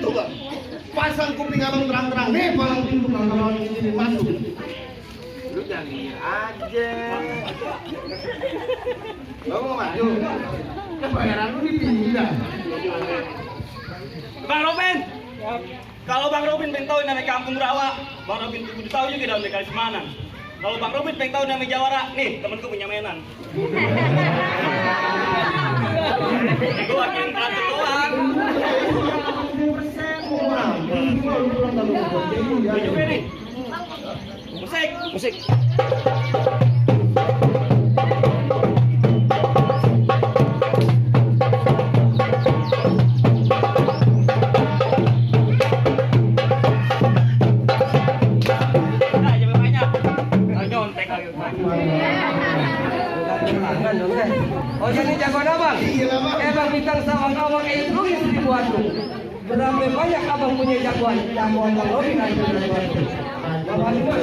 pintu bang. Pasang kuping abang terang-terang. Nih palang pintu bang kalau ini masuk. Lu jangan aja. Bang mau maju. Bayaran lu dipindah. Bang Robin. Kalau Bang Robin pengen tahu namanya Kampung Rawa, Bang Robin kudu tahu juga dalam Kali Semanan. Kalau Bang Robin pengen tahu namanya Jawara, nih temanku punya mainan. Gue akhirnya pelatih doang. Gue juga nih. Musik. Musik. Oh jadi jagoan abang? Iya bang. Bang bintang sawang-sawang itu seribu atu. Berapa banyak abang punya jagoan? Jagoan Bang Robin aja jagoan. Abang itu.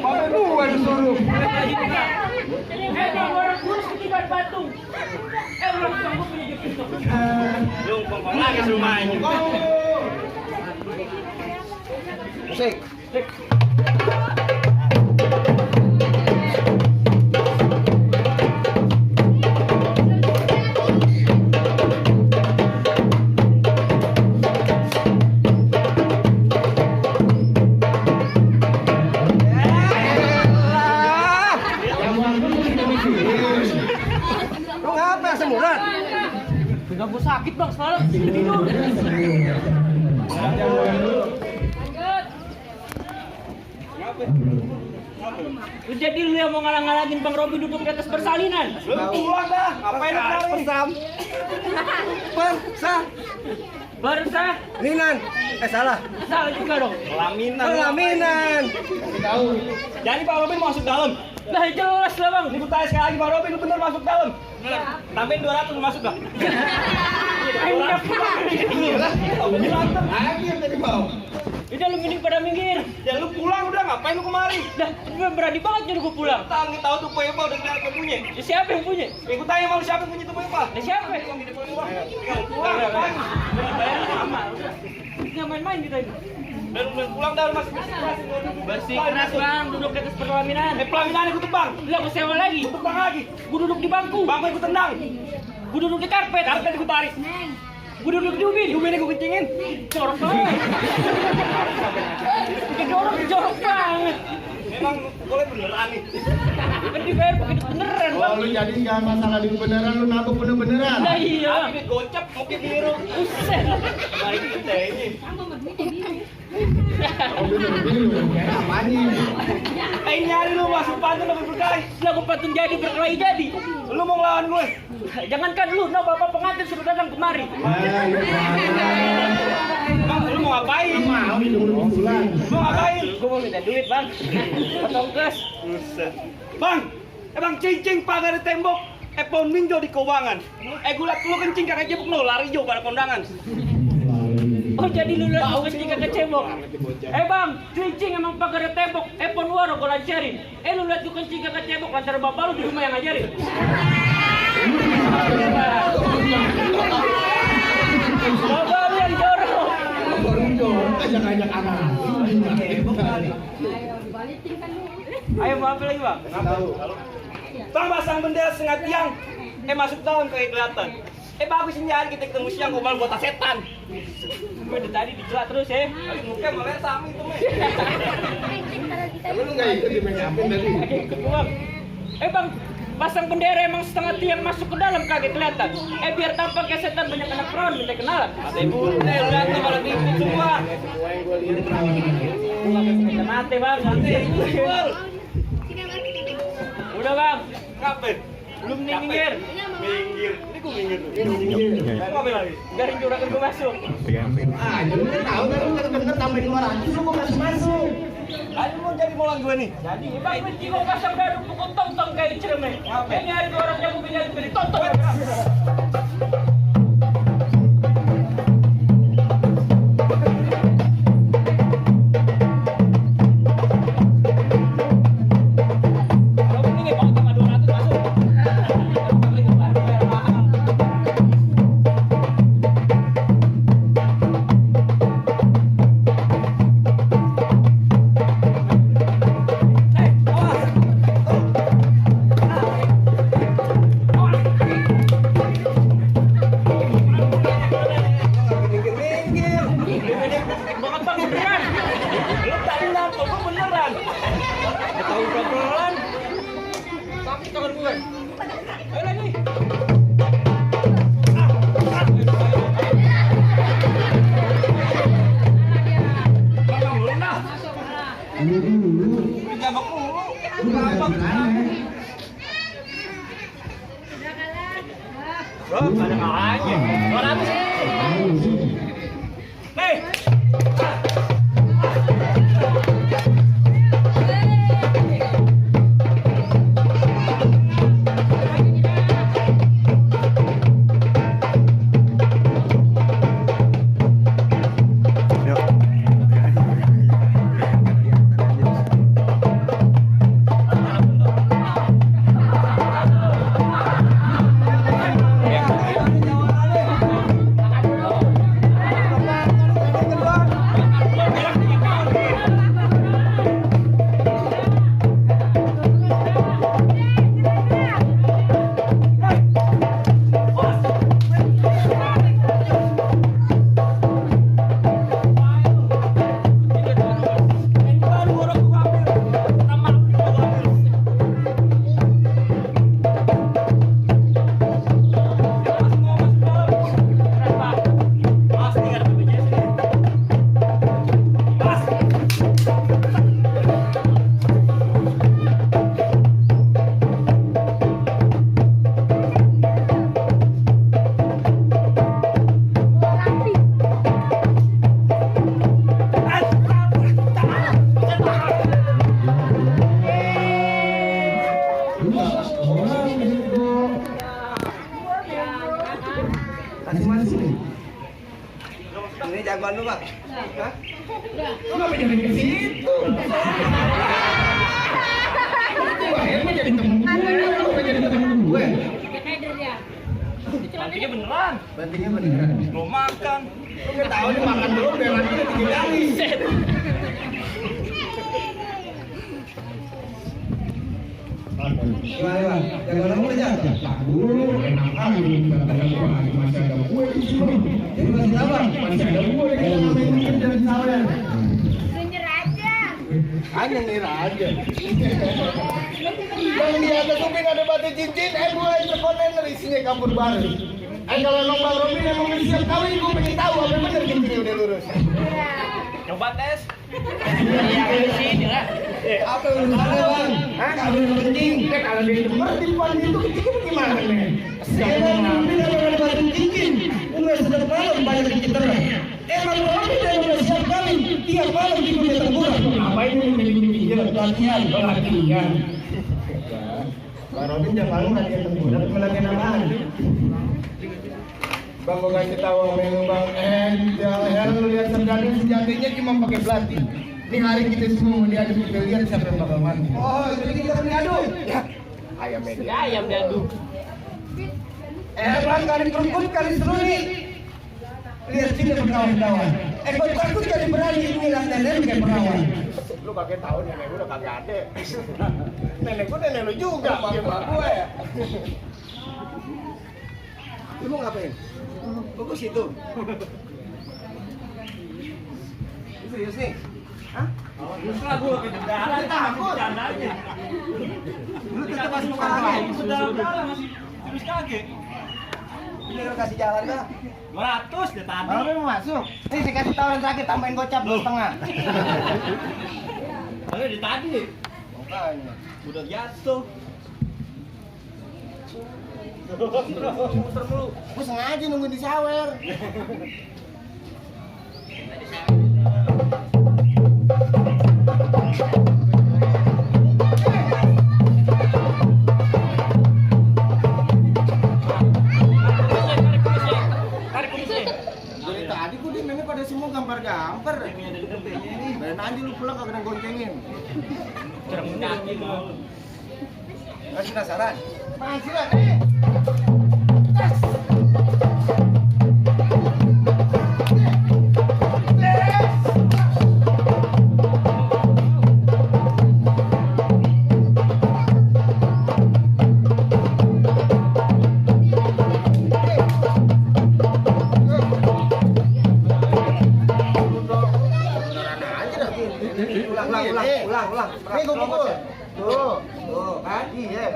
Apa dua disuruh? Bang, orang kurus ketiban batu. Orang sanggup punya jepit. Lu pompong lagi rumahnya. Musik. Lu ngapa semuran? Enggak gue sakit bang sekarang. Tidur. Jadi lu yang mau ngalang-ngalangin Bang Robin duduk di atas persalinan? Lu pulang dah, ngapain lu kemarin? Persam. Persam. Bersah? Ninan. Salah. Salah juga dong. Pelaminan. Pelaminan. Tahu. Jadi Bang Robin mau masuk dalam. Lah jelas lah bang. Ini gue tanya sekali lagi Bang Robin, lu bener masuk dalam? Tambahin 200 lu masuk dah. Enak banget. Lagi yang tadi bau. Udah lu mending pada minggir. Ya lu pulang udah, ngapain lu kemari? Dah, gue berani banget nyuruh gue pulang. Tahu tuh Poepa udah kelihatan punya. Ya, siapa yang punya? Ya gue tanya malu siapa yang punya tuh Poepa? Ya, siapa? Yang di depan gua. Ya pulang, ngapain? Bayar sama. Nggak main-main kita ini. Dan lu pulang dah, lu masih Bersih keras bang, duduk di atas pelaminan. Pelaminan gue tebang. Lah gue sewa lagi. Tebang lagi. Gue duduk di bangku. Bangku gue tendang. Gue duduk di karpet. Karpet gue tarik. Gue duduk di ubin. Ubinnya gue kencingin. Jorok banget. Jorok banget. Memang boleh beneran nih. Kan dibayar pakai duit beneran bang. Oh lu jadi nggak masalah di beneran, lu nabung bener-beneran. Nah iya. Tapi duit gocap, mungkin biru. Buset. Kemarin kita ini. Oh bener-bener, kayak apa nih? Nyari lu masuk pantun lebih berkali. Lah gue pantun jadi berkelahi jadi. Lu mau ngelawan gue? Jangankan lu, no bapak pengantin suruh datang kemari. Bang, lu mau ngapain? Mau hidup bulan. Lu mau ngapain? Gue mau minta duit bang. Potong kes. Buset. Bang, bang cincing pagar di tembok. Pohon minjo di keuangan. Gue liat lu kencing kakak jebuk lu, lari jauh pada kondangan. Oh jadi lu lihat gue kencing kagak cebok. Bang, kencing emang pagar di tembok. Pohon waro gue lancarin. Lu lihat gue kencing kagak cebok, lancar bapak lu di rumah yang ngajarin. Bapak lu yang jorok. Ajak-ajak anak. Ayo mau apa lagi bang? Bang pasang bendera setengah tiang. Masuk dalam kayak kelihatan. Bagus ini hari kita ketemu siang gua malah buat setan. Gue dari tadi dijelat terus ya. Mungkin malah sama itu meh. Tapi lu nggak ikut di make upin tadi? Ikut bang. Bang, pasang bendera emang setengah tiang masuk ke dalam kaget kelihatan. Biar tampak kayak setan banyak anak perawan minta kenalan. Mati bundel, lihat tuh malah diikut semua. Mati bang, mati. Udah bang, Ngapain? belum nih minggir. Minggir. Ini gua minggir tuh. Minggir. Ngapain lagi? Garing juragan gue masuk. Ah, jadi lu tahu kan lu denger tambahin 200 lu kok masuk. Ayo mau jadi molang gue nih. Jadi bang, gue jiwa pasang gaduh pukul tong-tong kayak di Ciremai. Ini hari 2 orang jago beda di tonton. Bro, ada kalahnya. 200 nih. Ini jagoan lu, Bang. Hah? Kenapa jadi ke situ? Wah, emang jadi temen gue. Kenapa jadi temen gue? Bantingnya beneran. Bantingnya beneran. Belum makan. Lu nggak tahu nih makan dulu belan udah 3 kali. Gimana, Bang? Jagoan lu aja. Dulu enak kali belum datang lagi masih ada gue di sini. Jadi masih apa? Masih ada gue yang ngalamin jadi sawer. Hanya ngira aja. Bang di atas kuping ada batu cincin, gue itu kontainer isinya kabur baru. Kalau emang Bang Robin emang udah siap kawin, gue pengen tahu apa bener cincinnya udah lurus. Coba tes. Apa yang lu ada, Bang? Hah? Kalau yang penting, kalau di depan di depan itu kecil gimana nih? Emang Robin ada batu cincin. Udah sudah malam banyak citra. Emang Robin udah siap kawin. Tiap malam di dunia tengkurap. Ngapain ini mikir latihan, latihan. Bang Robin jangan malu latihan tengkurap, latihan apaan? Bang mau kasih tahu menu Bang, heran lu lihat serdadu sejatinya cuma pakai pelatih. Ini hari kita semua mau diadu, kita lihat siapa yang bakal mandi. Oh, jadi kita diadu. Ya, ayam media. Ayam diaduk. Bang, kali perempuan kali seru nih. Lihat sini berkawan-kawan. Kau takut jadi berani ini nenek kayak perawan. Lu pakai tahu nenek gue udah kagak ada. Nenek gue nenek lu juga, bapak gue ya. Lu mau ngapain? Bagus itu. Serius nih? Hah? Setelah gue ke dalam, takut bercandanya. Lu tetap masih mau kalah? Sudah masih terus kaget. Ini lu kasih jalan dah. 200 deh tadi. Kalau mau masuk, nih saya kasih tahu yang terakhir tambahin gocap 2,5. Kalau di tadi Makanya. udah jatuh. Gue sengaja nunggu di sawer. Dari tadi gue di pada semua gambar-gambar. Dan aja lu pulang kagak ada goncengin. Cerem kaki mau. Masih penasaran? Masih lah, Ulang. Nih gue pukul. Tuh. Kan? Iya.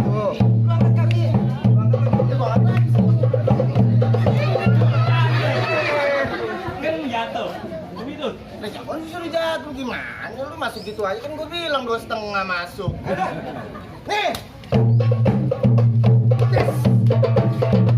Tuh. Angkat kaki. Kan jatuh. Begitu. Nah, jangan suruh jatuh gimana? Lu masuk gitu aja kan gue bilang 2,5 masuk. Nih. Yes.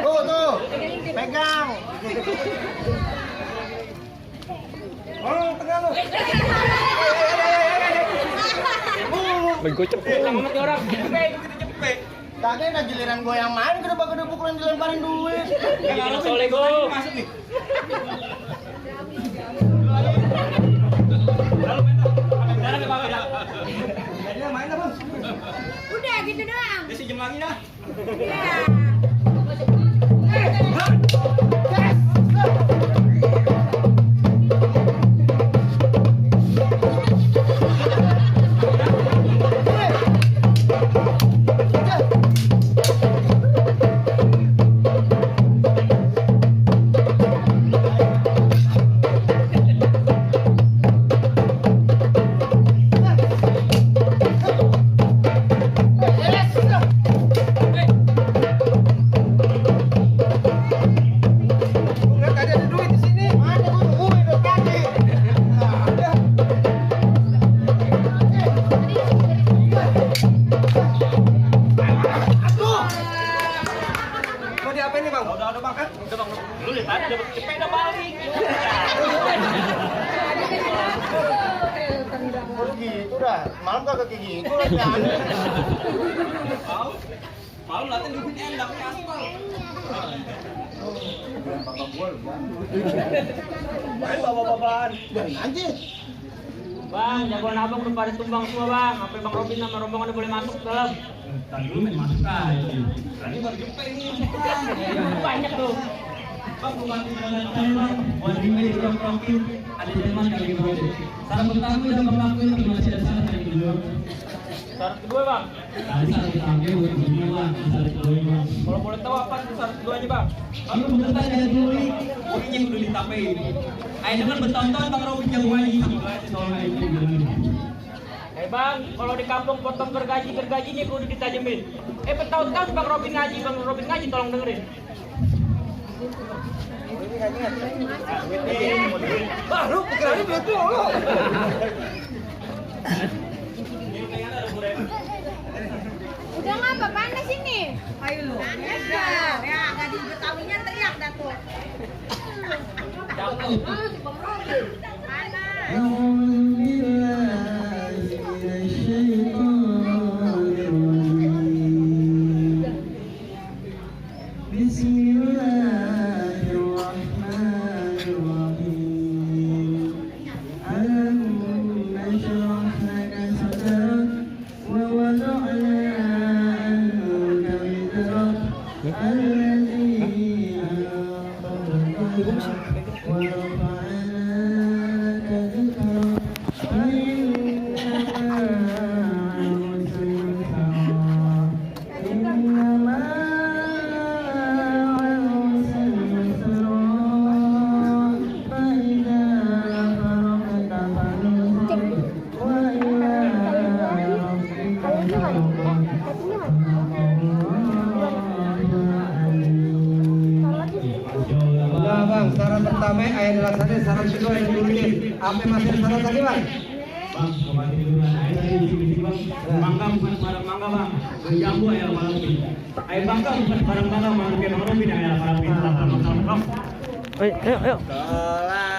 Tuh. Pegang. Oh, tengah lo. Sama mati orang. Cepet. Tadi ada giliran gue yang main, kedebak-kedebuk yang dilemparin duit. Kalau soleh go. Masuk nih. Darah enggak apa-apa. Jadi main apa? Udah gitu doang. Dia sejam lagi dah. Iya. Mau diapain nih bang? Udah bang kan? Udah bang. Lu lihat tadi dapat sepeda balik. Oh gitu dah. Malam kagak kayak gitu lagi aneh. Mau? Mau latihan dulu enak ke aspal. Main bawa-bawaan. Anjir. Bang, jagoan abang udah pada tumbang semua bang. Sampai Bang Robin sama rombongan udah boleh masuk ke dalam. Tadi dulu main masuk aja. Tadi baru jumpa ini. Banyak tuh. Bang, bukan di dalam saya, Bang. Buat di meja tukang profil, ada teman kali bro. Saran pertama udah melakukan yang masih ada saran yang kedua. Syarat kedua bang. Tadi saran pertama buat begini Bang, saran kedua Bang. Kalau boleh tahu apa tuh syarat keduanya bang? Kalau bener ada dulu, poinnya udah ditapain. Ayo dengan bertonton Bang Robin jago main sama aja soalnya itu bilang. Bang, kalau di kampung potong gergajinya kudu ditajemin. Bertahun-tahun Bang Robin ngaji, tolong dengerin. Baru kali duit dulu. Udah ngapa panas ini? Ayo lu. Panas ya, enggak diketahuinya teriak dah tuh. Panas. Bismillahirrahmanirrahim. Alam nashrah laka sadrak wa wada'na anka wizrak alladhi anqadha dhahrak wa rafa'na laka dhikrak fa inna ma'al usri yusra inna ma'al usri yusra fa idza faragta fansab wa ila rabbika farghab. Udah bang, saran pertama ayat dilaksanain, saran kedua yang diurutin. Apa masih ada saran tadi bang? Bang, kembali dulu ayo tadi di sini Bang. Mangga bukan barang mangga Bang. Jambu ya malam ini. Ayo bangga bukan barang mangga malam ini Bang Robin ya malam ini. Ayo. Sholat